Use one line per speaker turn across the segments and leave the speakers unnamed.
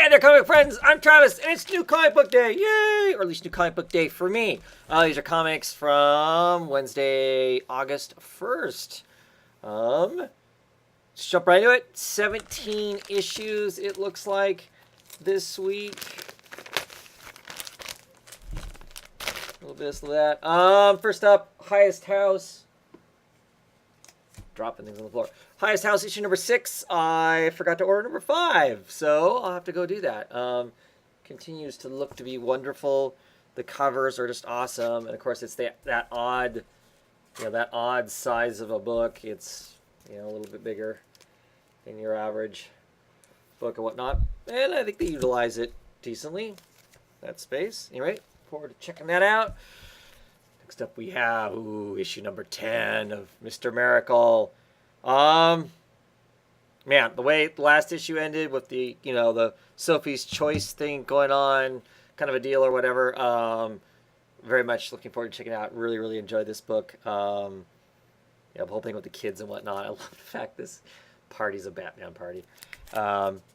Hi there, comic friends. I'm Travis, and it's New Comic Book Day. Yay! Or at least New Comic Book Day for me. These are comics from Wednesday, August 1st. Let's jump right into it. 17 issues, it looks like, this week. A little bit of that. First up, Highest House. Dropping things on the floor. Highest House issue number 6. I forgot to order number 5, so I'll have to go do that. Continues to look to be wonderful. The covers are just awesome, and of course it's that odd, that odd size of a book. It's a little bit bigger than your average book and whatnot, and I think they utilize it decently. That space. Anyway, forward to checking that out. Next up we have issue number 10 of Mr. Miracle. Man, the way the last issue ended with the the Sophie's Choice thing going on, kind of a deal or whatever. Very much looking forward to checking it out. Really enjoyed this book. The whole thing with the kids and whatnot. I love the fact this party's a Batman party.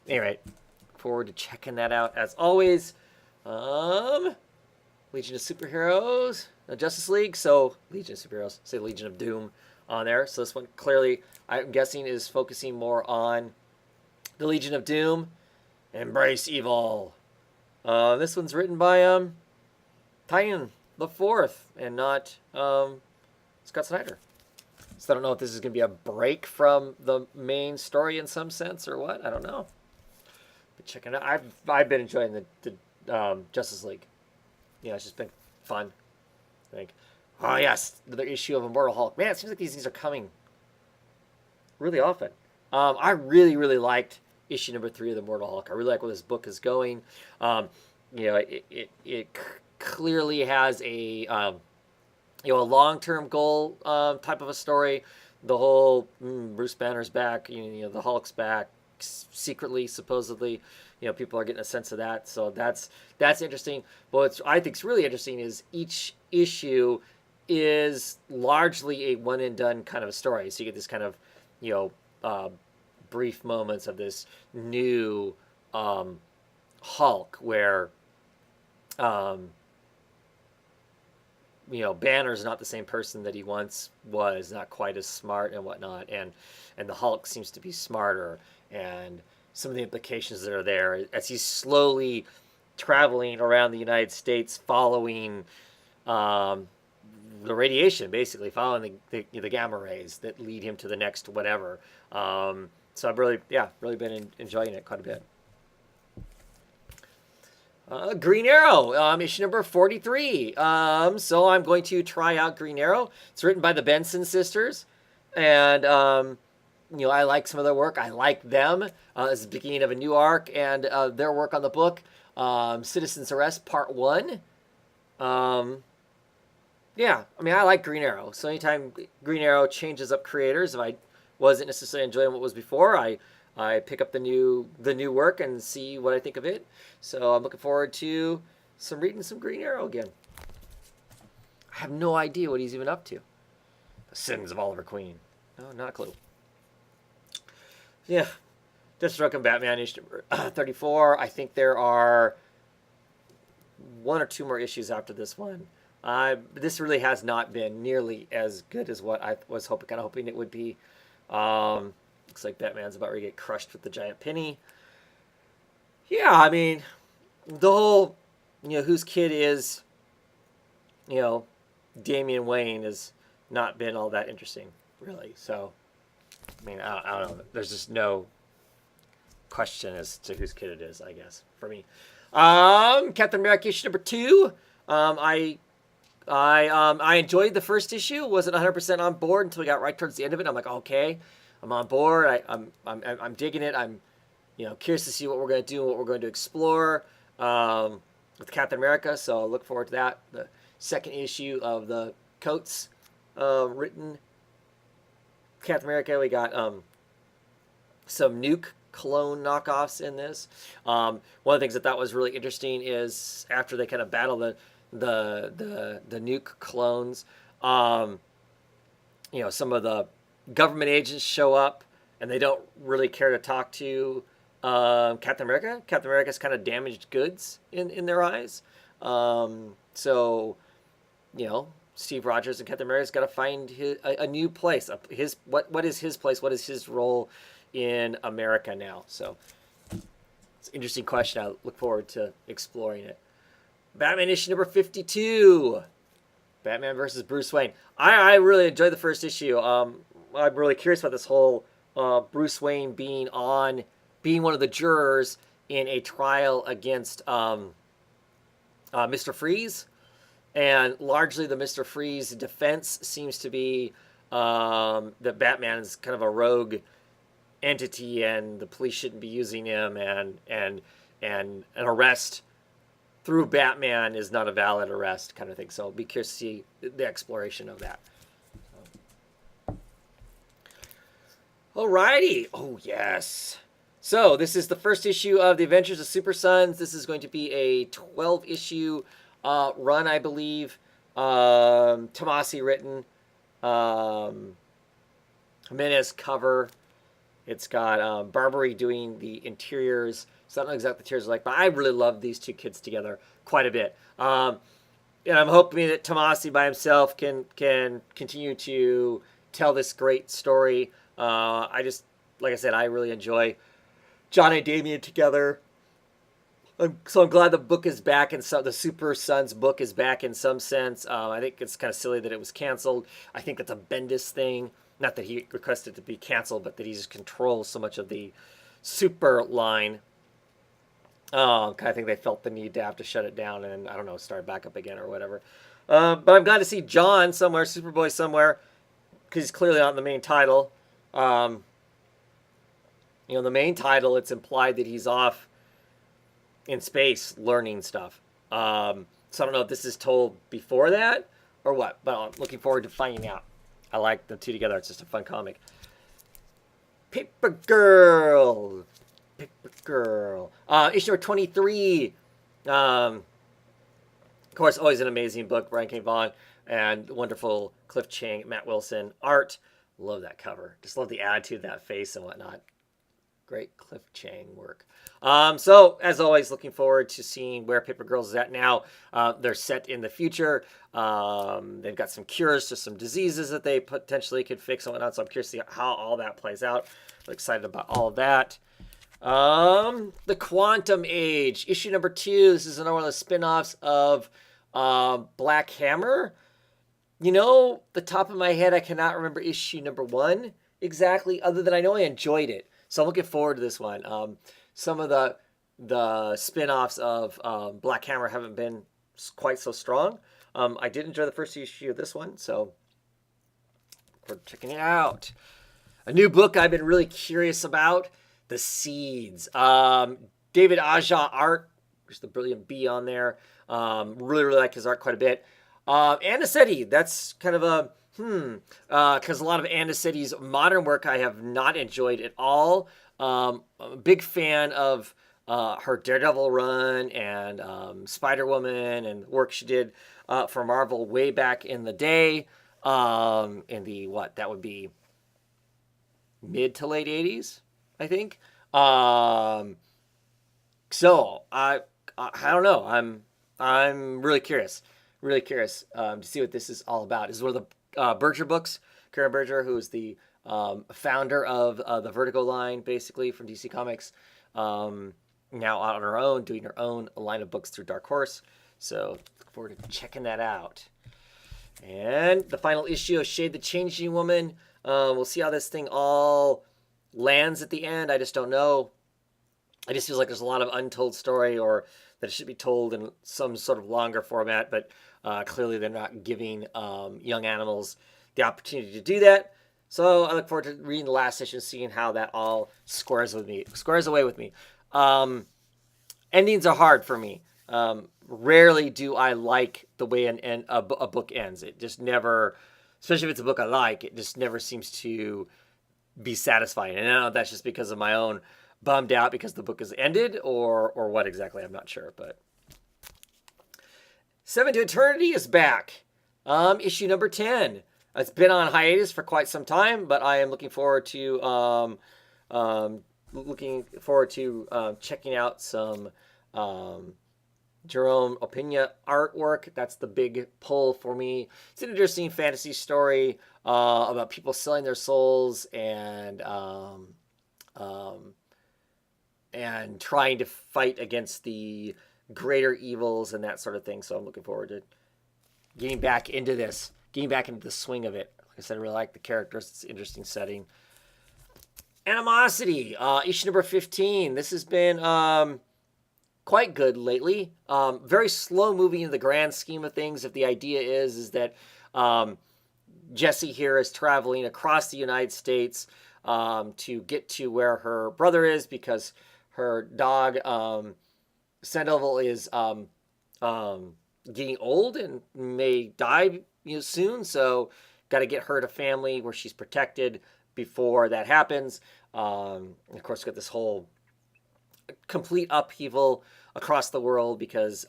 Anyway, forward to checking that out as always. Legion of Superheroes, Justice League, so Legion of Superheroes, say Legion of Doom on there. So this one clearly, I'm guessing, is focusing more on the Legion of Doom. Embrace evil. This one's written by Tynion the Fourth and not Scott Snyder. So I don't know if this is going to be a break from the main story in some sense or what. I don't know. But checking it out. I've been enjoying the Justice League. It's just been fun. I think. Oh yes, another issue of Immortal Hulk. Man, it seems like these things are coming really often. I really liked issue number 3 of the Immortal Hulk. I really like where this book is going. It clearly has a long-term goal type of a story. The whole Bruce Banner's back. The Hulk's back secretly, supposedly. People are getting a sense of that, so that's interesting. But what I think is really interesting is each issue is largely a one and done kind of a story. So you get this kind of brief moments of this new Hulk where Banner's not the same person that he once was, not quite as smart and whatnot, and the Hulk seems to be smarter, and some of the implications that are there as he's slowly traveling around the United States following the radiation, basically following the gamma rays that lead him to the next whatever. So I've really been enjoying it quite a bit. Green Arrow, issue number 43. So I'm going to try out Green Arrow. It's written by the Benson sisters, and I like some of their work. I like them. It's the beginning of a new arc, and their work on the book, Citizen's Arrest Part 1. I like Green Arrow. So anytime Green Arrow changes up creators, if I wasn't necessarily enjoying what was before, I pick up the new work and see what I think of it. So I'm looking forward to reading some Green Arrow again. I have no idea what he's even up to. The Sins of Oliver Queen. No, not a clue. Yeah, Deathstroke and Batman issue number 34. I think there are 1 or 2 more issues after this one. This really has not been nearly as good as what I was hoping it would be. Looks like Batman's about to get crushed with the giant penny. Yeah, I mean, the whole, whose kid is, Damian Wayne has not been all that interesting, really. So, I mean, I don't know. There's just no question as to whose kid it is, I guess, for me. Captain America issue number 2. I enjoyed the first issue. Wasn't 100% on board until we got right towards the end of it. I'm like, okay, I'm on board. I'm digging it. I'm curious to see what we're going to do and what we're going to explore with Captain America. So I look forward to that. The second issue of the Coates written Captain America. We got some nuke clone knockoffs in this. One of the things that was really interesting is after they kind of battle the nuke clones, some of the government agents show up and they don't really care to talk to Captain America. Captain America's kind of damaged goods in their eyes. So, you know, Steve Rogers and Captain America's got to find a new place. What is his place? What is his role in America now? So, it's an interesting question. I look forward to exploring it. Batman issue number 52. Batman versus Bruce Wayne. I really enjoyed the first issue. I'm really curious about this whole Bruce Wayne being one of the jurors in a trial against Mr. Freeze. And largely the Mr. Freeze defense seems to be that Batman is kind of a rogue entity and the police shouldn't be using him, and an arrest through Batman is not a valid arrest, kind of thing. So be curious to see the exploration of that. Alrighty. Oh, yes. So this is the first issue of The Adventures of Super Sons. This is going to be a 12-issue run, I believe. Tomasi written. Jimenez cover. It's got Barbary doing the interiors. So I don't know exactly what the interiors are like, but I really love these two kids together quite a bit. And I'm hoping that Tomasi by himself can continue to tell this great story. Like I said, I really enjoy John and Damian together. So I'm glad the book is back, and the Super Sons book is back in some sense. I think it's kind of silly that it was canceled. I think it's a Bendis thing. Not that he requested it to be canceled, but that he just controls so much of the Super line. I think they felt the need to have to shut it down and, I don't know, start back up again or whatever. But I'm glad to see John somewhere, Superboy somewhere, because he's clearly not in the main title. The main title, it's implied that he's off in space learning stuff. So I don't know if this is told before that or what, but I'm looking forward to finding out. I like the two together. It's just a fun comic. Paper Girl. Issue number 23. Of course, always an amazing book. Brian K. Vaughan and wonderful Cliff Chang, Matt Wilson art. Love that cover. Just love the attitude, that face and whatnot. Great Cliff Chang work. So, as always, looking forward to seeing where Paper Girls is at now. They're set in the future. They've got some cures to some diseases that they potentially could fix and whatnot. So I'm curious to see how all that plays out. I'm excited about all of that. The Quantum Age, issue number 2. This is another one of the spin-offs of Black Hammer. The top of my head, I cannot remember issue number 1 exactly, other than I know I enjoyed it. So I'm looking forward to this one. Some of the spin-offs of Black Hammer haven't been quite so strong. I did enjoy the first issue of this one, so we're checking it out. A new book I've been really curious about, The Seeds. David Aja art. There's the brilliant bee on there. Really like his art quite a bit. Anicetti, that's kind of a because a lot of Anicetti's modern work I have not enjoyed at all. I'm a big fan of her Daredevil run and Spider-Woman and work she did for Marvel way back in the day. In the, that would be mid to late 80s, I think. So I don't know. I'm really curious to see what this is all about. This is one of the Berger books. Karen Berger, who is the founder of the Vertigo line, basically, from DC Comics, now on her own, doing her own line of books through Dark Horse. So look forward to checking that out. And the final issue of Shade the Changing Woman. We'll see how this thing all lands at the end. I just don't know. It just feels like there's a lot of untold story, or that it should be told in some sort of longer format, but clearly they're not giving young animals the opportunity to do that. So I look forward to reading the last issue and seeing how that all squares away with me. Endings are hard for me. Rarely do I like the way a book ends. It just never, especially if it's a book I like, it just never seems to be satisfying. And I don't know if that's just because of my own bummed out because the book has ended, or what exactly, I'm not sure. But Seven to Eternity is back. Issue number 10. It's been on hiatus for quite some time, but I am looking forward to looking forward to checking out some Jerome Opeña artwork. That's the big pull for me. It's an interesting fantasy story about people selling their souls and trying to fight against the greater evils and that sort of thing. So I'm looking forward to getting back into this, getting back into the swing of it. Like I said, I really like the characters. It's an interesting setting. Animosity, issue number 15. This has been quite good lately. Very slow moving in the grand scheme of things. If the idea is that Jessie here is traveling across the United States to get to where her brother is because her dog Sandoval is getting old and may die soon. So got to get her to family where she's protected before that happens. Of course, got this whole complete upheaval across the world because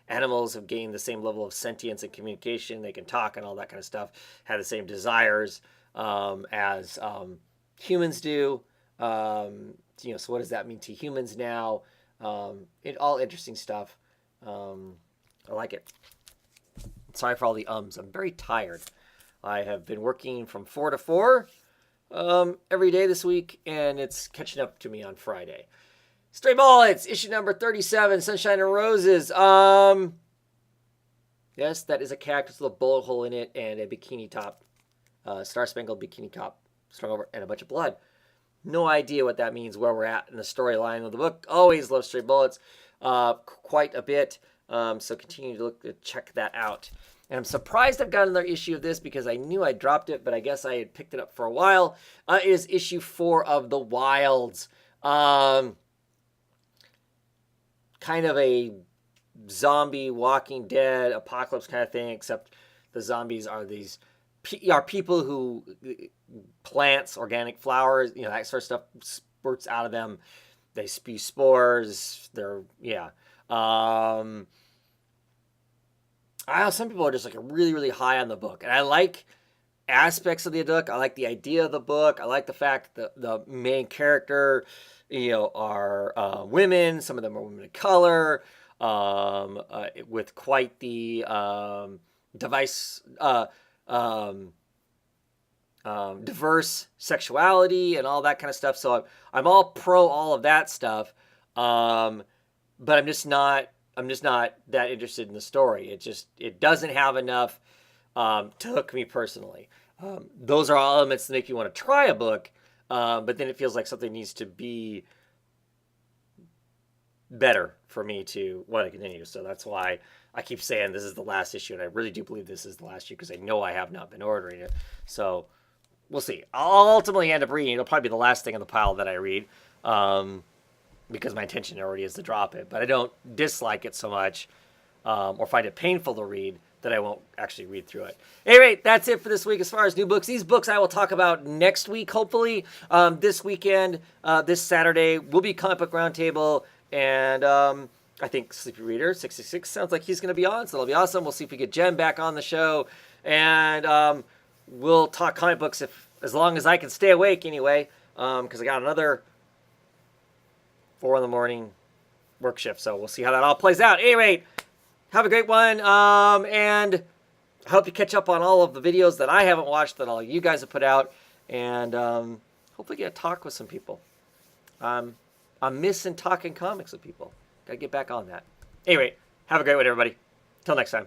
animals have gained the same level of sentience and communication. They can talk and all that kind of stuff, have the same desires as humans do. So what does that mean to humans now? All interesting stuff. I like it. Sorry for all the ums. I'm very tired. I have been working from 4 to 4 every day this week, and it's catching up to me on Friday. Stray Bullets, issue number 37, Sunshine and Roses. Yes, that is a cactus with a bullet hole in it and a bikini top. Star-spangled bikini top strung over and a bunch of blood. No idea what that means, where we're at in the storyline of the book. Always love Stray Bullets quite a bit. So continue to check that out. And I'm surprised I've got another issue of this because I knew I dropped it, but I guess I had picked it up for a while. It is issue 4 of The Wilds. Kind of a zombie Walking Dead apocalypse kind of thing, except the zombies are these people who plants, organic flowers, that sort of stuff spurts out of them. They spew spores. Some people are just like really, really high on the book, and I like aspects of the book. I like the idea of the book. I like the fact that the main character, are women. Some of them are women of color, with quite the diverse sexuality and all that kind of stuff. So I'm all pro all of that stuff, but I'm just not that interested in the story. It doesn't have enough to hook me personally. Those are all elements that make you want to try a book, but then it feels like something needs to be better for me to want to continue. So that's why I keep saying this is the last issue, and I really do believe this is the last issue because I know I have not been ordering it. So we'll see. I'll ultimately end up reading. It'll probably be the last thing on the pile that I read, because my intention already is to drop it. But I don't dislike it so much or find it painful to read that I won't actually read through it. Anyway, that's it for this week as far as new books. These books I will talk about next week, hopefully. This weekend, this Saturday, will be Comic Book Roundtable. And I think Sleepy Reader 666 sounds like he's going to be on, so that'll be awesome. We'll see if we get Jen back on the show. And we'll talk comic books as long as I can stay awake anyway, because I got another 4 in the morning work shift. So we'll see how that all plays out. Anyway, have a great one. And I hope you catch up on all of the videos that I haven't watched that all you guys have put out. And hopefully get a talk with some people. I'm missing talking comics with people. Got to get back on that. Anyway, have a great one, everybody. Till next time.